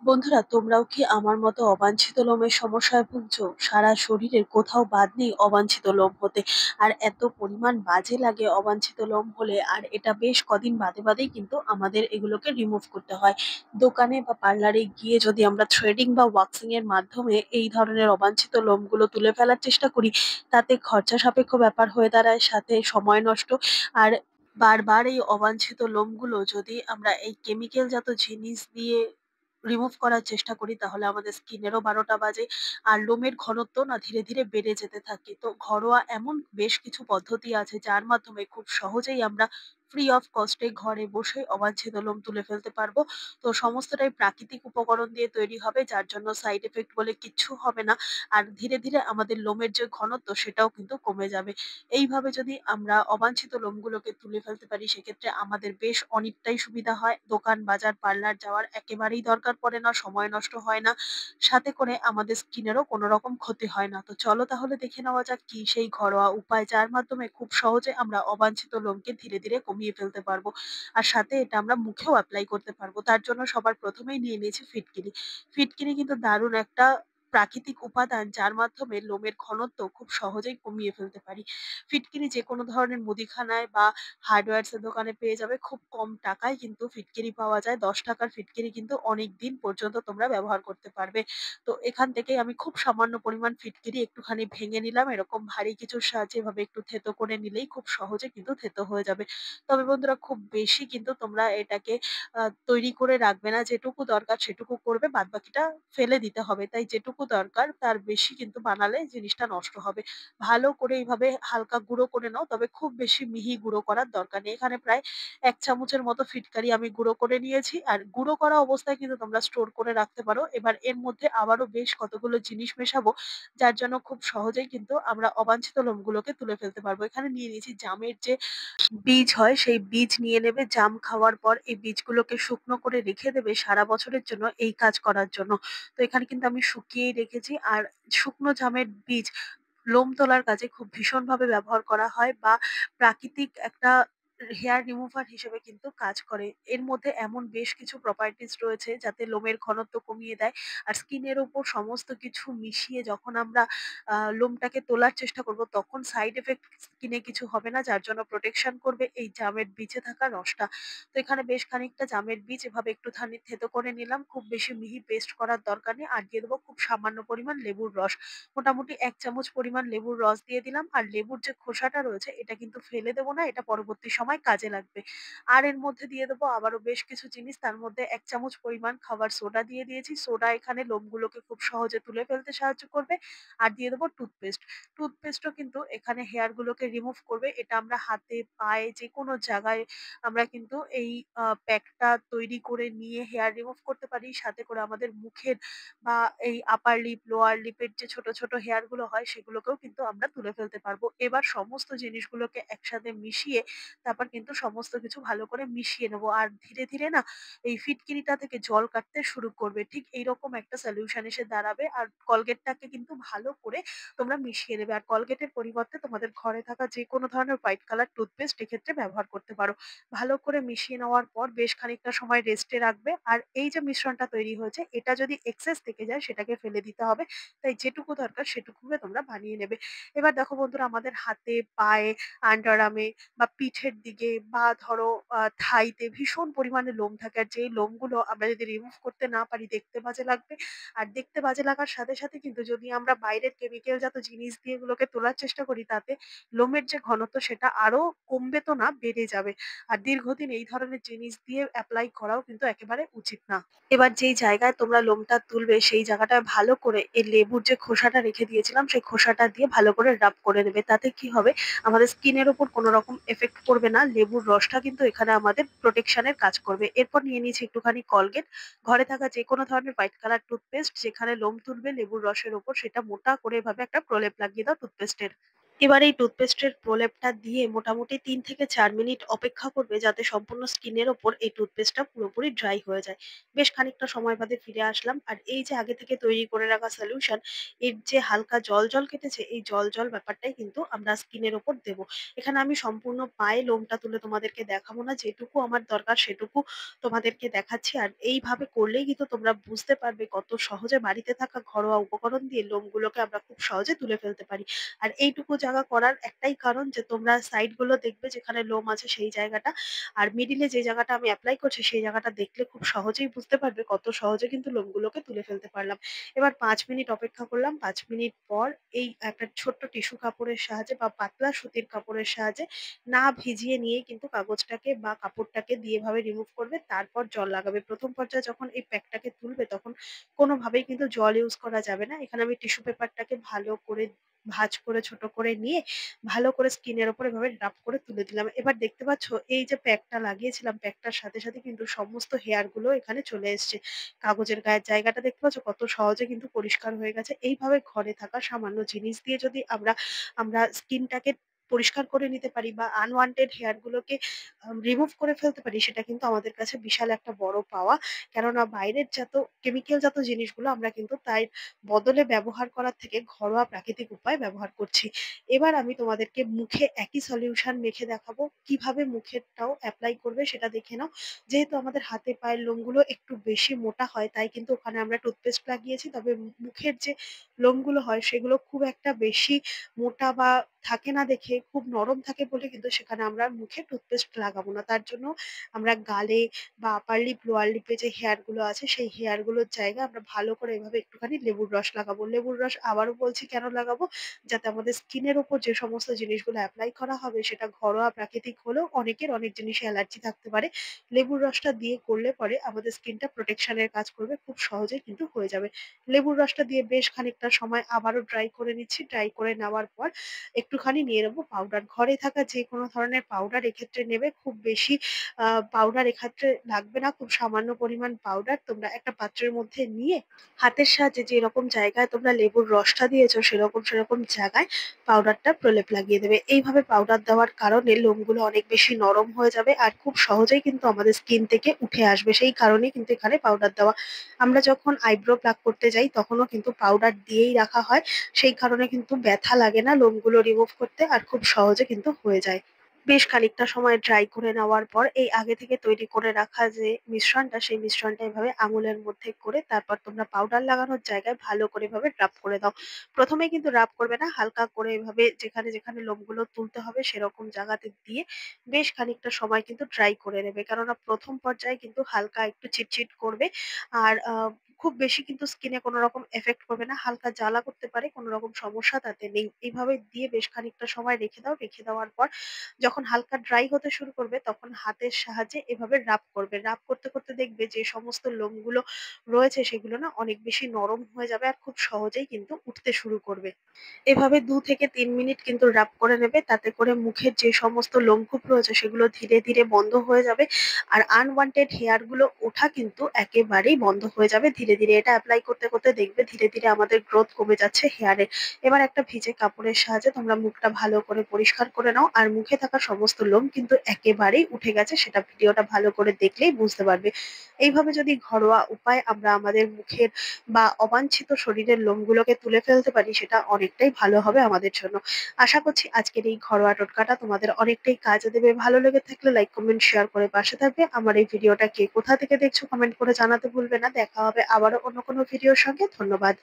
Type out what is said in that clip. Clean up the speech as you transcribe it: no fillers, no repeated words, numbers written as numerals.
বন্ধুরা, তোমরাও কি আমার মতো অবাঞ্ছিত লোমের সমস্যায় ভুগছো? সারা শরীরের কোথাও বাদ নেই অবাঞ্ছিত লোম হতে। আর এত পরিমাণ বাজে লাগে অবাঞ্ছিত লোম হলে, আর এটা বেশ কদিন বাদে বাদেই কিন্তু আমাদের এগুলোকে রিমুভ করতে হয়। দোকানে বা পার্লারে গিয়ে যদি আমরা থ্রেডিং বা ওয়াক্সিং এর মাধ্যমে এই ধরনের অবাঞ্ছিত লোমগুলো তুলে ফেলার চেষ্টা করি, তাতে খরচা সাপেক্ষ ব্যাপার হয়ে দাঁড়ায়, সাথে সময় নষ্ট। আর বারবার এই অবাঞ্ছিত লোমগুলো যদি আমরা এই কেমিক্যাল জাত জিনিস দিয়ে রিমুভ করার চেষ্টা করি, তাহলে আমাদের স্কিনেরও 12টা বাজে। আর লোমের ঘনত্ব না ধীরে ধীরে বেড়ে যেতে থাকে। তো ঘরোয়া এমন বেশ কিছু পদ্ধতি আছে যার মাধ্যমে খুব সহজেই আমরা ফ্রি অফ কস্টে ঘরে বসে অবাঞ্ছিত লোম তুলে ফেলতে পারবো। তো সমস্তটাই প্রাকৃতিক উপকরণ দিয়ে তৈরি হবে, যার জন্য সাইড এফেক্ট বলে কিচ্ছু হবে না। আর ধীরে ধীরে আমাদের লোমের যে ঘনত্ব সেটাও কিন্তু কমে যাবে। এইভাবে যদি আমরা অবাঞ্ছিত লোমগুলোকে তুলে ফেলতে পারি, সেক্ষেত্রে আমাদের বেশ অনেকটাই সুবিধা হয়। দোকান, বাজার, পার্লার যাওয়ার একেবারেই দরকার পড়ে না, সময় নষ্ট হয় না। সাথে করে আমাদের স্কিনেরও কোনো রকম ক্ষতি হয় না। তো চলো তাহলে দেখে নেওয়া যাক কি সেই ঘরোয়া উপায় যার মাধ্যমে খুব সহজে আমরা অবাঞ্ছিত লোমকে ধীরে ধীরে কমিয়ে ফেলতে পারবো। আর সাথে এটা আমরা মুখেও অ্যাপ্লাই করতে পারবো। তার জন্য সবার প্রথমেই নিয়ে নিয়েছি ফিটকিরি। ফিটকিরি কিন্তু দারুণ একটা প্রাকৃতিক উপাদান, যার মাধ্যমে লোমের ঘনত্ব খুব সহজেই কমিয়ে ফেলতে পারি। ফিটকিরি যেকোনো ধরনের মুদিখানায় বা হার্ডওয়্যারস এর দোকানে পেয়ে যাবে। খুব কম টাকায় কিন্তু ফিটকিরি পাওয়া যায়। ৳১০ র ফিটকিরি কিন্তু অনেকদিন পর্যন্ত তোমরা ব্যবহার করতে পারবে। তো এখান থেকেই আমি খুব সামান্য পরিমাণ ফিটকিরি একটুখানি ভেঙে নিলাম। এরকম ভারী কিছুর সাহায্যে এভাবে একটু থেতো করে নিলেই খুব সহজে কিন্তু থেতো হয়ে যাবে। তবে বন্ধুরা, খুব বেশি কিন্তু তোমরা এটাকে তৈরি করে রাখবে না। যেটুকু দরকার সেটুকু করবে। বাদবাকিটা ফেলে দিতে হবে। তাই যেটুকু দরকার তার বেশি কিন্তু বানালে জিনিসটা নষ্ট হবে। ভালো করে এইভাবে হালকা গুঁড়ো করে নাও। তবে খুব বেশি মিহি গুঁড়ো করার দরকার নেই। এখানে প্রায় ১ চামচের মতো ফিটকারি আমি গুঁড়ো করে নিয়েছি। আর গুঁড়ো করা অবস্থায় কিন্তু তোমরা স্টোর করে রাখতে পারো। এবার এর মধ্যে আবারও বেশ কতগুলো জিনিস মেশাবো, যার জন্য খুব সহজেই কিন্তু আমরা অবাঞ্ছিত লোমগুলোকে তুলে ফেলতে পারবো। এখানে নিয়ে নিয়েছি জামের যে বীজ হয়, সেই বীজ নিয়ে নেবে। জাম খাওয়ার পর এই বীজগুলোকে শুকনো করে রেখে দেবে সারা বছরের জন্য এই কাজ করার জন্য। তো এখানে কিন্তু আমি শুকিয়েই রেখেছি। আর শুকনো জামের বীজ লোম তোলার কাজে খুব ভীষণভাবে ব্যবহার করা হয়, বা প্রাকৃতিক একটা হেয়ার রিমুভার হিসেবে কিন্তু কাজ করে। এর মধ্যে এমন বেশ কিছু প্রপার্টিজ রয়েছে যাতে লোমের ঘনত্ব কমিয়ে দেয়। আর স্কিনের উপর সমস্ত কিছু মিশিয়ে যখন আমরা লোমটাকে তোলার চেষ্টা করব, তখন সাইড এফেক্ট স্কিনে কিছু হবে না, যার জন্য প্রোটেকশন করবে এই জামের বীজে থাকা রসটা। তো এখানে বেশ খানিকটা জামের বীজ এভাবে একটুখানি থেতো করে নিলাম। খুব বেশি মিহি পেস্ট করার দরকার নেই। আর দিয়ে দেবো খুব সামান্য পরিমাণ লেবুর রস। মোটামুটি ১ চামচ পরিমাণ লেবুর রস দিয়ে দিলাম। আর লেবুর যে খোসাটা রয়েছে এটা কিন্তু ফেলে দেব না, এটা পরবর্তী সময় কাজে লাগবে। আর এর মধ্যে দিয়ে দেবো আবারও বেশ কিছু জিনিস। তার মধ্যে ১ চামচ পরিমাণ খাবার সোডা দিয়ে দিয়েছি। সোডা এখানে লোমগুলোকে খুব সহজে তুলে ফেলতে সাহায্য করবে। আর দিয়ে দেবো টুথপেস্ট। টুথপেস্টও কিন্তু এখানে হেয়ার গুলোকে রিমুভ করবে। এটা আমরা হাতে, পায়ে যেকোনো জায়গায় আমরা কিন্তু এই প্যাকটা তৈরি করে নিয়ে হেয়ার রিমুভ করতে পারি। সাথে করে আমাদের মুখের বা এই আপার লিপ, লোয়ার লিপের যে ছোট ছোট হেয়ার গুলো হয় সেগুলোকেও কিন্তু আমরা তুলে ফেলতে পারবো। এবার সমস্ত জিনিসগুলোকে একসাথে মিশিয়ে তারপর কিন্তু সমস্ত কিছু ভালো করে মিশিয়ে নেবো। আর ধীরে ধীরে না এই ফিটকিরিটা থেকে জল কাটতে শুরু করবে। ঠিক এইরকম একটা সলিউশন এসে দাঁড়াবে। আর কলগেটটাকে কিন্তু ভালো করে তোমরা মিশিয়ে দেবে। আর কলগেটের পরিবর্তে তোমাদের ঘরে থাকা যেকোনো ধরনের হোয়াইট কালার টুথপেস্ট এক্ষেত্রে ব্যবহার করতে পারো। ভালো করে মিশিয়ে নেওয়ার পর বেশ খানিকটা সময় রেস্টে রাখবে। আর এই যে মিশ্রণটা তৈরি হয়েছে, এটা যদি এক্সেস থেকে যায় সেটাকে ফেলে দিতে হবে। তাই যেটুকু দরকার সেটুকুকে তোমরা বানিয়ে নেবে। এবার দেখো বন্ধুরা, আমাদের হাতে, পায়ে, আন্ডার আর্মে বা পিঠের দিকে বা ধরো থাইতে ভীষণ পরিমাণে লোম থাকে। আর যেই লোমগুলো আমরা যদি রিমুভ করতে না পারি, দেখতে বাজে লাগবে। আর দেখতে বাজে লাগার সাথে সাথে কিন্তু যদি আমরা বাইরের কেমিক্যাল জাত জিনিস দিয়ে এগুলোকে তোলার চেষ্টা করি, তাতে লোমের যে ঘনত্ব সেটা আরো কমবে তো না, বেড়ে যাবে। আর দীর্ঘদিন এই ধরনের জিনিস দিয়ে এপ্লাই করাও কিন্তু একেবারে উচিত না। এবার যেই জায়গায় তোমরা লোমটা তুলবে সেই জায়গাটায় ভালো করে এই লেবুর যে খোসাটা রেখে দিয়েছিলাম সেই খোসাটা দিয়ে ভালো করে রাব করে নেবে। তাতে কি হবে, আমাদের স্কিনের উপর কোনো রকম এফেক্ট পড়বে না। লেবুর রসটা কিন্তু এখানে আমাদের প্রোটেকশনের কাজ করবে। এরপর নিয়ে নিয়েছি একটুখানি কলগেট। ঘরে থাকা যে কোনো ধরনের হোয়াইট কালার টুথপেস্ট যেখানে লোম তুলবে লেবুর রসের উপর, সেটা মোটা করে এভাবে একটা প্রলেপ লাগিয়ে দাও টুথপেস্টের। এবার এই টুথপেস্টের প্রলেপটা দিয়ে মোটামুটি ৩ থেকে ৪ মিনিট অপেক্ষা করবে যাতে সম্পূর্ণ স্কিনের ওপর এই টুথপেস্টটা পুরোপুরি ড্রাই হয়ে যায়। বেশ খানিকটা সময় বাদে ফিরে আসলাম। আর এই যে আগে থেকে তৈরি করে রাখা সলিউশন, এর যে হালকা জল কেটেছে, এই জল ব্যাপারটাই কিন্তু আমরা স্কিনের ওপর দেব। এখানে আমি সম্পূর্ণ পায়ে লোমটা তুলে তোমাদেরকে দেখাবো না। যেটুকু আমার দরকার সেটুকু তোমাদেরকে দেখাচ্ছি। আর এইভাবে করলেই কিন্তু তোমরা বুঝতে পারবে কত সহজে বাড়িতে থাকা ঘরোয়া উপকরণ দিয়ে লোমগুলোকে আমরা খুব সহজে তুলে ফেলতে পারি। আর এইটুকু জায়গা করার একটাই কারণ যে তোমরা সাইড গুলো দেখবে যেখানে লোম আছে সেই জায়গাটা, আর মিডিলে যে জায়গাটা আমি অ্যাপ্লাই করছি সেই জায়গাটা দেখলে খুব সহজেই বুঝতে পারবে কত সহজে কিন্তু লোমগুলোকে তুলে ফেলতে পারলাম। এবার ৫ মিনিট অপেক্ষা করলাম। ৫ মিনিট পর এই একটা ছোট্ট টিস্যু কাপড়ের সাহায্যে বা পাতলা সুতির কাপড়ের সাহায্যে না ভিজিয়ে নিয়ে কিন্তু কাগজটাকে বা কাপড়টাকে দিয়ে এভাবে রিমুভ করবে, তারপর জল লাগাবে। প্রথম পর্যায়ে যখন এই প্যাকটাকে তুলবে তখন কোনোভাবেই কিন্তু জল ইউজ করা যাবে না। এখানে আমি টিস্যু পেপারটাকে ভালো করে ভাঁজ করে ছোট করে নিয়ে ভালো করে স্কিনের উপর এভাবে রাব করে তুলে দিলাম। এবার দেখতে পাচ্ছ এই যে প্যাকটা লাগিয়েছিলাম, প্যাকটার সাথে কিন্তু সমস্ত হেয়ার গুলো এখানে চলে এসছে। কাগজের গায়ের জায়গাটা দেখতে পাচ্ছ কত সহজে কিন্তু পরিষ্কার হয়ে গেছে। এইভাবে ঘরে থাকা সামান্য জিনিস দিয়ে যদি আমরা আমরা স্কিনটাকে পরিষ্কার করে নিতে পারি বা আনওয়ান্টেড হেয়ার গুলোকে রিমুভ করে ফেলতে পারি, সেটা কিন্তু আমাদের কাছে বিশাল একটা বড় পাওয়া। কেননা বাইরের যত কেমিক্যাল জাত জিনিসগুলো আমরা কিন্তু তাই বদলে ব্যবহার করার থেকে ঘরোয়া প্রাকৃতিক উপায় ব্যবহার করছি। এবার আমি তোমাদেরকে মুখে একই সলিউশন মেখে দেখাবো। কিভাবে মুখেরটাও এপ্লাই করবে সেটা দেখে নাও। যেহেতু আমাদের হাতে পায়ের লোমগুলো একটু বেশি মোটা হয় তাই কিন্তু ওখানে আমরা টুথপেস্ট লাগিয়েছি। তবে মুখের যে লোমগুলো হয় সেগুলো খুব একটা বেশি মোটা বা থাকে না দেখে খুব নরম থাকে বলে কিন্তু সেখানে আমরা মুখে টুথপেস্ট লাগাবো না। তার জন্য আমরা গালে বা আপার লিপ, লোয়ার লিপে যে হেয়ার গুলো আছে সেই হেয়ার গুলোর জায়গায় আমরা ভালো করে এভাবে একটুখানি লেবুর রস লাগাবো। লেবুর রস আবারও বলছি কেন লাগাবো? যাতে আমাদের স্কিনের উপর যে সমস্ত জিনিসগুলো এপ্লাই করা হবে সেটা ঘরোয়া প্রাকৃতিক হলেও অনেকের অনেক জিনিসে অ্যালার্জি থাকতে পারে। লেবুর রসটা দিয়ে করলে পরে আমাদের স্কিনটা প্রোটেকশন এর কাজ করবে। খুব সহজেই কিন্তু হয়ে যাবে। লেবুর রসটা দিয়ে বেশ খানিকটা সময় আবারও ড্রাই করে নিচ্ছি। ড্রাই করে নেওয়ার পর একটুখানি নিয়ে নেবো পাউডার। ঘরে থাকা যেকোনো ধরনের পাউডার এক্ষেত্রে নেবে। খুব বেশি পাউডার এক্ষেত্রে লাগবে না। খুব সামান্য পরিমাণ পাউডার তোমরা একটা পাত্রের মধ্যে নিয়ে হাতের সাহায্যে যেরকম জায়গায় তোমরা লেবুর রসটা দিয়েছো সেরকম জায়গায় পাউডারটা প্রলেপ লাগিয়ে দেবে। এইভাবে পাউডার দেওয়ার কারণে লোমগুলো অনেক বেশি নরম হয়ে যাবে আর খুব সহজেই কিন্তু আমাদের স্কিন থেকে উঠে আসবে। সেই কারণেই কিন্তু এখানে পাউডার দেওয়া। আমরা যখন আইব্রো প্লাক করতে যাই তখনও কিন্তু পাউডার দিয়েই রাখা হয়। সেই কারণে কিন্তু ব্যথা লাগে না লোমগুলো রিমুভ করতে আর খুব সহজে কিন্তু হয়ে যায়। বেশ খানিকটা সময় ড্রাই করে নেওয়ার পর এই আগে থেকে তৈরি করে রাখা যে মিশ্রণটা সেই মিশ্রণটা এভাবে আঙুলের মধ্যে করে তারপর তোমরা পাউডার লাগানোর জায়গায় ভালো করে এভাবে রাব করে দাও। প্রথমে কিন্তু রাব করবে না, হালকা করে এভাবে যেখানে লোমগুলো তুলতে হবে সেরকম জায়গাতে দিয়ে বেশ খানিকটা সময় কিন্তু ড্রাই করে নেবে। কেননা প্রথম পর্যায়ে কিন্তু হালকা একটু চিটচিট করবে আর খুব বেশি কিন্তু স্কিনে কোনো রকম এফেক্ট করবে না। হালকা জ্বালা করতে পারে, কোনো রকম সমস্যা তাতে নেই। এইভাবে দিয়ে বেশ খানিকটা সময় রেখে দাও। রেখে দেওয়ার পর যখন হালকা ড্রাই হতে শুরু করবে তখন হাতের সাহায্যে এভাবে রাব করবে। রাব করতে দেখবে যে সমস্ত লোমগুলো রয়েছে সেগুলো না অনেক বেশি নরম হয়ে যাবে আর খুব সহজেই কিন্তু উঠতে শুরু করবে। এভাবে ২ থেকে ৩ মিনিট কিন্তু রাব করে নেবে। তাতে করে মুখের যে সমস্ত লোমকূপ রয়েছে সেগুলো ধীরে বন্ধ হয়ে যাবে। আর আনওয়ান্টেড হেয়ার গুলো ওঠা কিন্তু একেবারেই বন্ধ হয়ে যাবে ধীরে। এটা এপ্লাই করতে দেখবে ধীরে আমাদের গ্রোথ কমে যাচ্ছে হেয়ারের। এবার একটা ভিজে কাপড়ের সাহায্যে তোমরা মুখটা ভালো করে পরিষ্কার করে নাও। আর মুখে থাকা সমস্ত লোম কিন্তু একেবারেই উঠে গেছে, সেটা ভিডিওটা ভালো করে দেখলেই বুঝতে পারবে। এইভাবে যদি ঘরোয়া উপায়ে আমরা আমাদের মুখের বা অবাঞ্ছিত শরীরের লোমগুলোকে তুলে ফেলতে পারি সেটা অনেকটাই ভালো হবে আমাদের জন্য। আশা করছি আজকের এই ঘরোয়া টোটকাটা তোমাদের অনেকটাই কাজে দেবে। ভালো লেগে থাকলে লাইক, কমেন্ট, শেয়ার করে পাশে থাকবে। আমার এই ভিডিওটা কে কোথা থেকে দেখছো কমেন্ট করে জানাতে ভুলবে না। দেখা হবে আবারও অন্য কোনো ভিডিওর সঙ্গে। ধন্যবাদ।